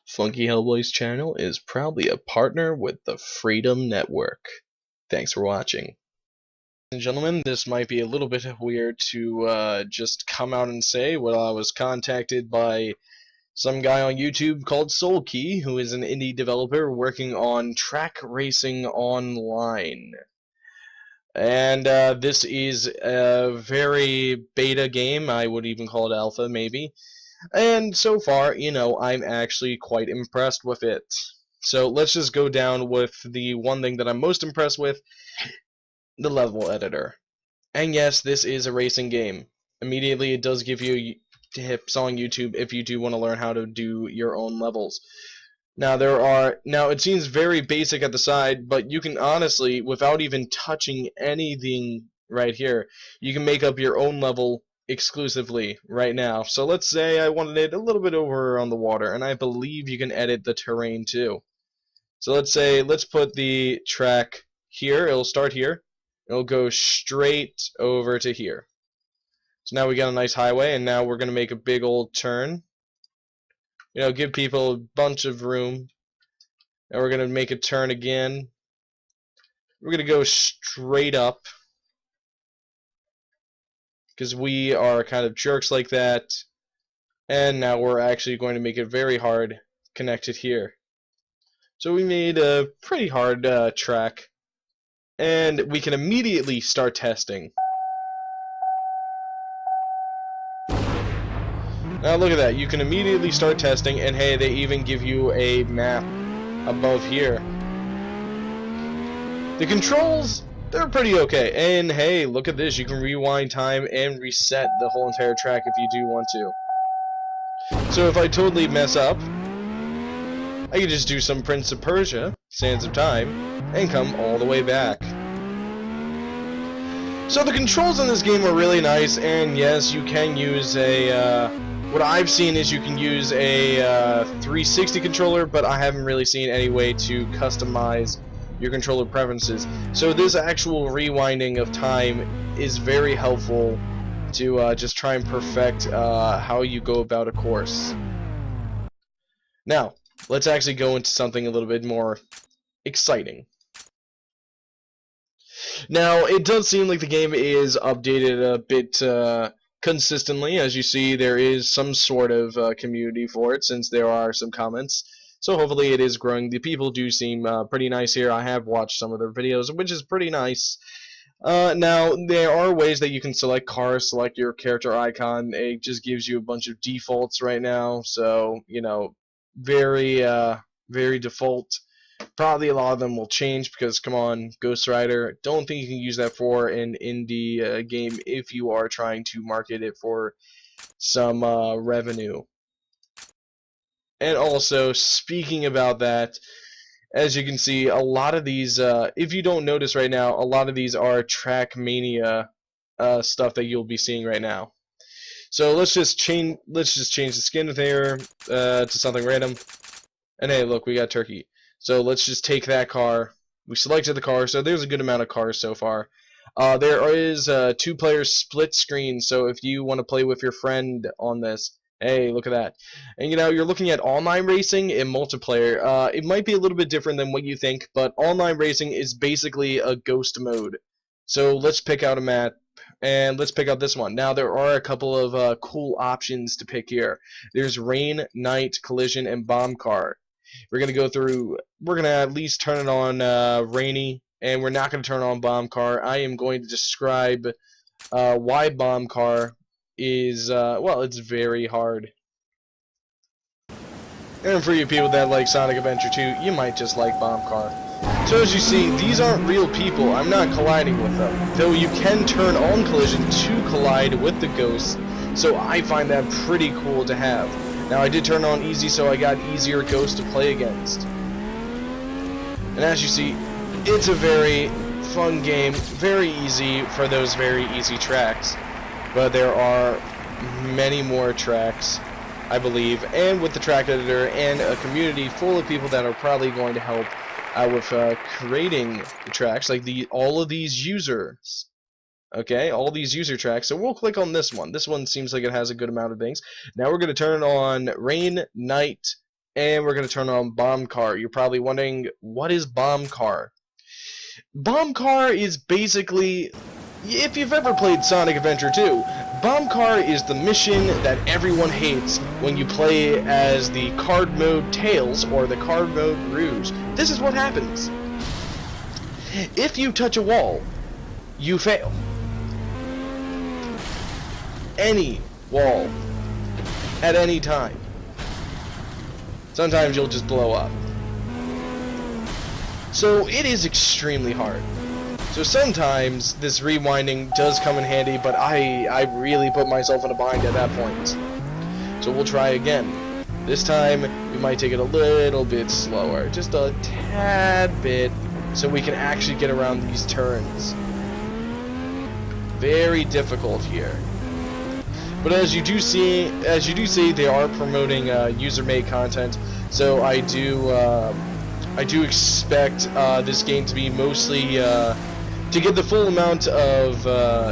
Funky Hellboy's channel is proudly a partner with the Freedom Network. Thanks for watching. Ladies and gentlemen, this might be a little bit weird to just come out and say. Well, I was contacted by some guy on YouTube called SoulKey, who is an indie developer working on track racing online. And this is a very beta game. I would even call it alpha, maybe. And so far, I'm actually quite impressed with it. So let's just go down with the one thing that I'm most impressed with, the level editor. And yes, this is a racing game. Immediately, it does give you tips on YouTube if you do want to learn how to do your own levels. Now it seems very basic at the side, but you can honestly, without even touching anything right here, you can make up your own level exclusively right now. So let's say I wanted it a little bit over on the water, and I believe you can edit the terrain too. So let's put the track here. It'll start here. It'll go straight over to here. So now we got a nice highway, and now we're going to make a big old turn. Give people a bunch of room. And we're going to make a turn again. We're going to go straight up, because we are kind of jerks like that. And now we're actually going to make it very hard connected here. So we made a pretty hard track, and we can immediately start testing. Now look at that, you can immediately start testing, and hey, they even give you a map above here. The controls, they're pretty okay, and hey, look at this, you can rewind time and reset the whole entire track if you do want to. So if I totally mess up, I can just do some Prince of Persia, Sands of Time, and come all the way back. So the controls in this game are really nice, and yes, you can use what I've seen is you can use a 360 controller, but I haven't really seen any way to customize your controller preferences. So this actual rewinding of time is very helpful to just try and perfect how you go about a course. Now, let's actually go into something a little bit more exciting. Now, it does seem like the game is updated a bit consistently. As you see, there is some sort of community for it, since there are some comments. So hopefully it is growing. The people do seem pretty nice here. I have watched some of their videos, which is pretty nice. Now, there are ways that you can select cars, select your character icon. It just gives you a bunch of defaults right now. So, very, very default. Probably a lot of them will change because, come on, Ghost Rider, don't think you can use that for an indie game if you are trying to market it for some revenue. And also, speaking about that, as you can see, a lot of these, if you don't notice right now, a lot of these are Trackmania stuff that you'll be seeing right now. So let's just change the skin there to something random. And hey, look, we got turkey. So let's just take that car. We selected the car, so there's a good amount of cars so far. There is a 2-player split screen, so if you want to play with your friend on this, hey, look at that. And you're looking at online racing and multiplayer. It might be a little bit different than what you think, but online racing is basically a ghost mode. So let's pick out a map, and let's pick out this one. Now, there are a couple of cool options to pick here. There's rain, night, collision, and bomb car. We're going to at least turn it on rainy, and we're not going to turn on bomb car. I am going to describe why bomb car is, well, it's very hard. And for you people that like Sonic Adventure 2, you might just like bomb car. So as you see, these aren't real people. I'm not colliding with them. Though you can turn on collision to collide with the ghosts, so I find that pretty cool to have. Now, I did turn on easy, so I got easier ghosts to play against. And as you see, it's a very fun game, very easy for those very easy tracks. But there are many more tracks, I believe, and with the track editor and a community full of people that are probably going to help out with creating the tracks, like all of these users. Okay, all these user tracks. So we'll click on this one. This one seems like it has a good amount of things. Now we're going to turn on rain, night, and we're going to turn on Bomb Car. You're probably wondering, what is Bomb Car? Bomb Car is basically, if you've ever played Sonic Adventure 2, Bomb Car is the mission that everyone hates when you play as the card mode Tails or the card mode Rouge. This is what happens. If you touch a wall, you fail. Any wall, at any time. Sometimes you'll just blow up. So it is extremely hard. So sometimes this rewinding does come in handy, but I really put myself in a bind at that point. So we'll try again. This time we might take it a little bit slower, just a tad bit, so we can actually get around these turns. Very difficult here. But as you do see, they are promoting user-made content. So I do expect this game to be mostly to get the full amount of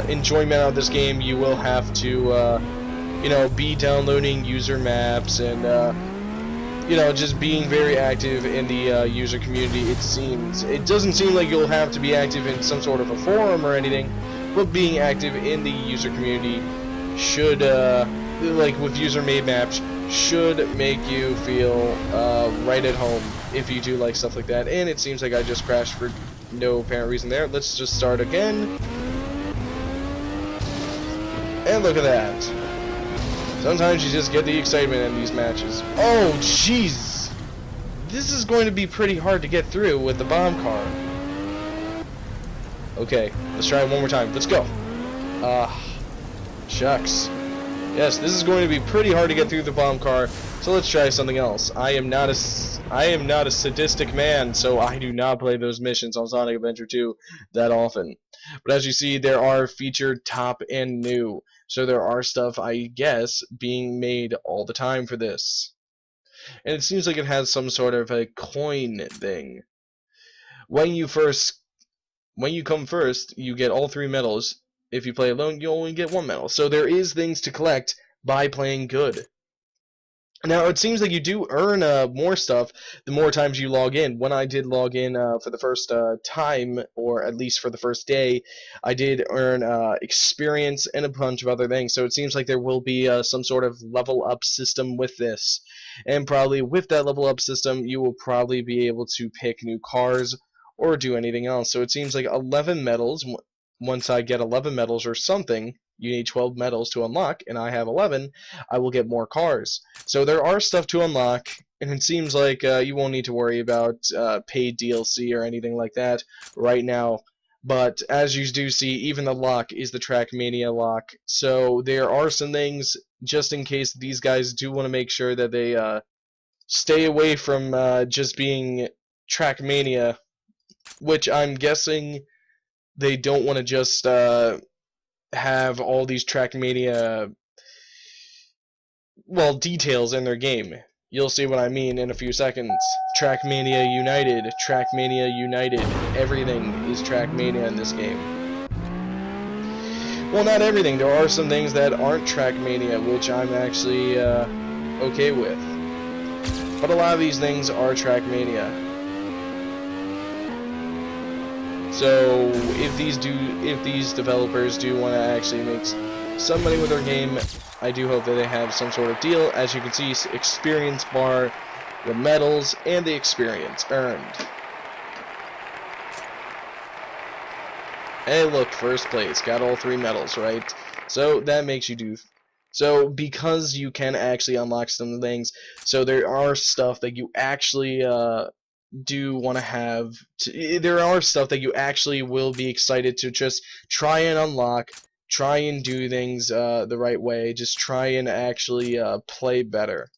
enjoyment out of this game. You will have to, be downloading user maps and just being very active in the user community. It doesn't seem like you'll have to be active in some sort of a forum or anything, but being active in the user community should, like with user-made maps, should make you feel right at home if you do like stuff like that. And it seems like I just crashed for no apparent reason there. Let's just start again. And look at that. Sometimes you just get the excitement in these matches. Oh, jeez! This is going to be pretty hard to get through with the bomb car. Okay, let's try it one more time. Let's go. Shucks. Yes, this is going to be pretty hard to get through the bomb car, so let's try something else. I am not a sadistic man, so I do not play those missions on Sonic Adventure 2 that often. But as you see, there are featured top and new, so there are stuff, I guess, being made all the time for this. And it seems like it has some sort of a coin thing. When you come first, you get all 3 medals. If you play alone, you only get 1 medal. So there is things to collect by playing good. Now, it seems like you do earn more stuff the more times you log in. When I did log in for the first time, or at least for the first day, I did earn experience and a bunch of other things. So it seems like there will be some sort of level up system with this. And probably with that level up system, you will probably be able to pick new cars or do anything else. So it seems like 11 medals. Once I get 11 medals or something, you need 12 medals to unlock, and I have 11, I will get more cars. So there are stuff to unlock, and it seems like you won't need to worry about paid DLC or anything like that right now. But as you do see, even the lock is the Trackmania lock. So there are some things, just in case these guys do want to make sure that they stay away from just being Trackmania, which I'm guessing they don't want to just have all these Trackmania, details in their game. You'll see what I mean in a few seconds. Trackmania United, Trackmania United. Everything is Trackmania in this game. Well, not everything. There are some things that aren't Trackmania, which I'm actually okay with. But a lot of these things are Trackmania. So if these developers do want to actually make some money with their game, I do hope that they have some sort of deal. As you can see, experience bar, the medals, and the experience earned. Hey, look, first place, got all 3 medals, right? So that makes you do. So because you can actually unlock some things, so there are stuff that you actually do want to have. There are stuff that you actually will be excited to just try and unlock, try and do things the right way, just try and actually play better.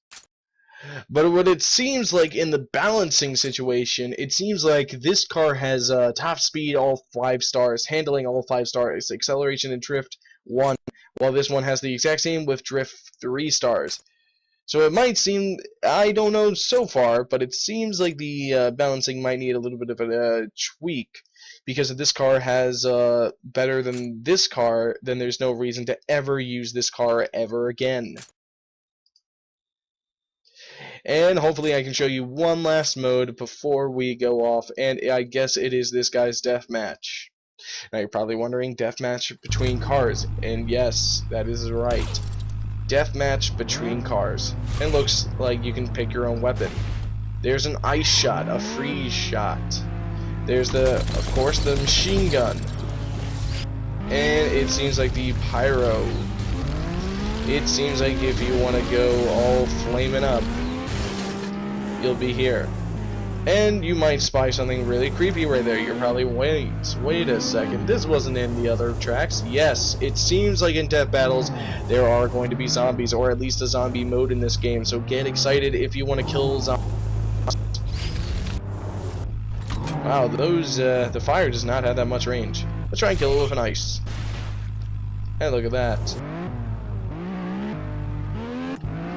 But what it seems like in the balancing situation, it seems like this car has top speed all 5 stars, handling all 5 stars, acceleration and drift 1, while this one has the exact same with drift 3 stars. So it might seem, I don't know so far, but it seems like the balancing might need a little bit of a tweak. Because if this car has better than this car, then there's no reason to ever use this car ever again. And hopefully I can show you one last mode before we go off, and I guess it is this guy's deathmatch. Now you're probably wondering, deathmatch between cars, and yes, that is right. Deathmatch between cars. And looks like you can pick your own weapon. There's an ice shot, a freeze shot. There's of course, the machine gun. And it seems like the pyro. It seems like if you want to go all flaming up, you'll be here. And you might spy something really creepy right there. You're probably, wait a second, this wasn't in the other tracks. Yes, it seems like in death battles there are going to be zombies, or at least a zombie mode in this game, so get excited if you want to kill zombies. Wow, the fire does not have that much range. Let's try and kill it with an ice. And look at that.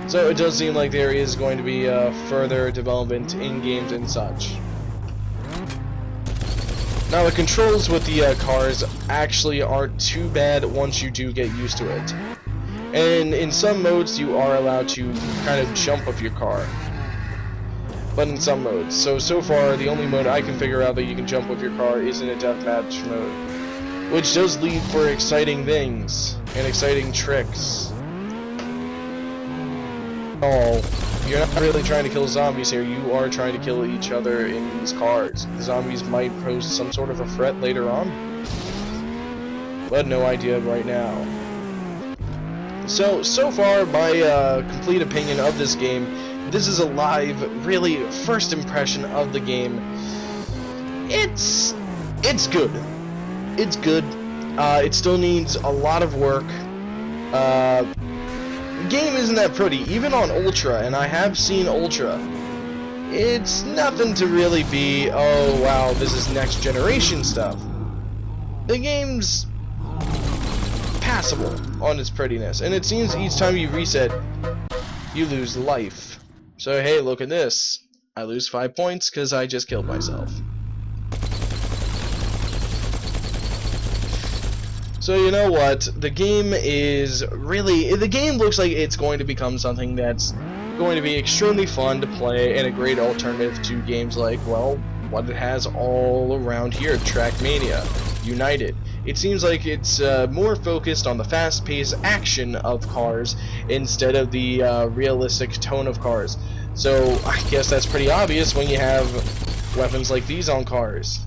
So it does seem like there is going to be further development in games and such. Now the controls with the cars actually aren't too bad once you do get used to it. And in some modes you are allowed to kind of jump with your car. But in some modes. So far the only mode I can figure out that you can jump with your car is in a deathmatch mode. Which does lead for exciting things and exciting tricks. You're not really trying to kill zombies here, you are trying to kill each other in these cars. The zombies might pose some sort of a threat later on, but no idea right now. So far, my complete opinion of this game, this is a live, really, first impression of the game. It's good. It's good. It still needs a lot of work. Game isn't that pretty, even on Ultra, and I have seen Ultra. It's nothing to really be, oh wow, this is next generation stuff. The game's passable on its prettiness, and it seems each time you reset, you lose life. So hey, look at this. I lose 5 points because I just killed myself. So you know what, the game looks like it's going to become something that's going to be extremely fun to play and a great alternative to games like, well, what it has all around here, Trackmania, United. It seems like it's more focused on the fast-paced action of cars instead of the realistic tone of cars. So I guess that's pretty obvious when you have weapons like these on cars.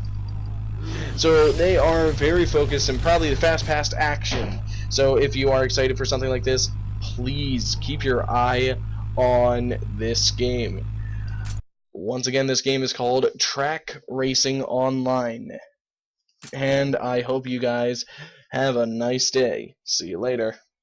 So they are very focused and probably the fast-paced action. So if you are excited for something like this, please keep your eye on this game. Once again, this game is called Track Racing Online. And I hope you guys have a nice day. See you later.